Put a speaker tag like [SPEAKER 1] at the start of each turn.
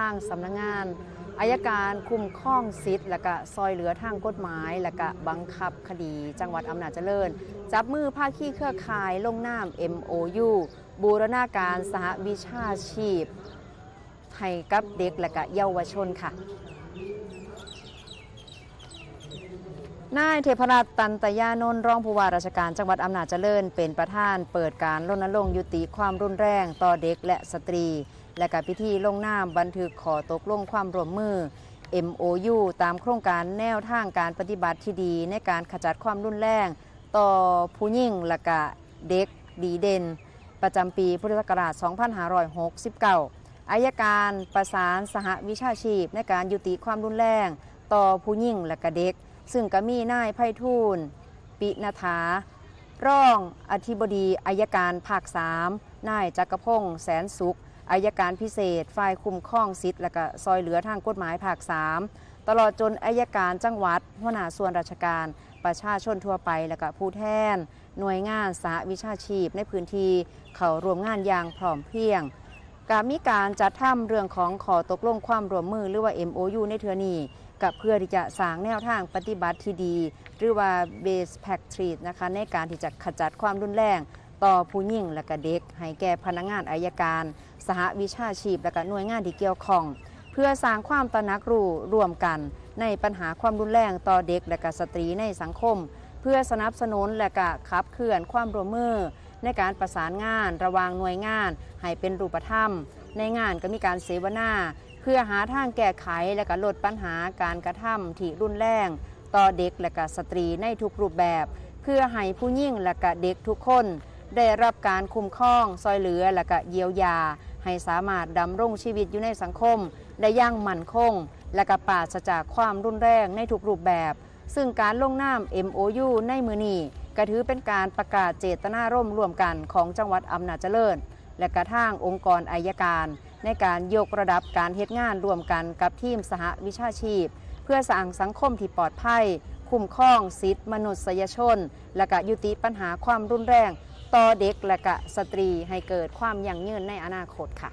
[SPEAKER 1] างสำนักงานอัยการคุ้มครองสิทธิ์และก็ซอยเหลือทางกฎหมายและก็บังคับคดีจังหวัดอำนาจเจริญจับมือภาคีเครือข่ายลงนาม MOU บูรณาการสหวิชาชีพให้กับเด็กและก็เยาวชนค่ะนายเทพรัตน์ตันตยานนท์รองผู้ว่าราชการจังหวัดอำนาจเจริญเป็นประธานเปิดการรณรงค์ยุติความรุนแรงต่อเด็กและสตรีและกับพิธีลงนามบันทึกขอตกลงความร่วมมือ MOU ตามโครงการแนวทางการปฏิบัติที่ดีในการขจัดความรุนแรงต่อผู้หญิงและก็เด็กดีเด่นประจำปีพุทธศักราช 2569 อัยการประสานสหวิชาชีพในการยุติความรุนแรงต่อผู้หญิงและก็เด็กซึ่งก็มีนายไพฑูรย์ปิณฐารองอธิบดีอัยการภาค 3 นายจักรพงษ์แสนสุขอัยการพิเศษฝ่ายคุ้มครองสิทธิ์และก็ซอยเหลือทางกฎหมายภาค 3 ตลอดจนอัยการจังหวัดหัวหน้าส่วนราชการประชาชนทั่วไปและก็ผู้แทนหน่วยงานสหวิชาชีพในพื้นที่เข้าร่วมงานอย่างพร้อมเพรียงการมีการจัดทำเรื่องของขอตกลงความร่วมมือหรือว่า MOU ในเทื่อนี้กับเพื่อที่จะสร้างแนวทางปฏิบัติที่ดีหรือว่า Best Practice นะคะในการที่จะขจัดความรุนแรงต่อผู้หญิงและก็เด็กให้แก่พนักงานอัยการสหวิชาชีพและก็หน่วยงานที่เกี่ยวข้องเพื่อสร้างความตระหนักรู้ร่วมกันในปัญหาความรุนแรงต่อเด็กและก็สตรีในสังคมเพื่อสนับสนุนและก็ขับเคลื่อนความร่วมมือในการประสานงานระหว่างหน่วยงานให้เป็นรูปธรรมในงานก็มีการเสวนาเพื่อหาทางแก้ไขและก็ลดปัญหาการกระทำที่รุนแรงต่อเด็กและก็สตรีในทุกรูปแบบเพื่อให้ผู้หญิงและก็เด็กทุกคนได้รับการคุ้มครองซอยเหลือและก็เยียวยาให้สามารถดำรงชีวิตอยู่ในสังคมได้อย่างมั่นคงและก็ปราศจากความรุนแรงในทุกรูปแบบซึ่งการลงนาม MOU ในมื้อนี้ก็ถือเป็นการประกาศเจตนารมณ์ร่วมกันของจังหวัดอำนาจเจริญและกระทั่งองค์กรอัยการในการยกระดับการเฮ็ดงานร่วมกันกับทีมสหวิชาชีพเพื่อสร้างสังคมที่ปลอดภัยคุ้มครองสิทธิมนุษยชนและก็ยุติปัญหาความรุนแรงต่อเด็กและก็สตรีให้เกิดความยั่งยืนในอนาคตค่ะ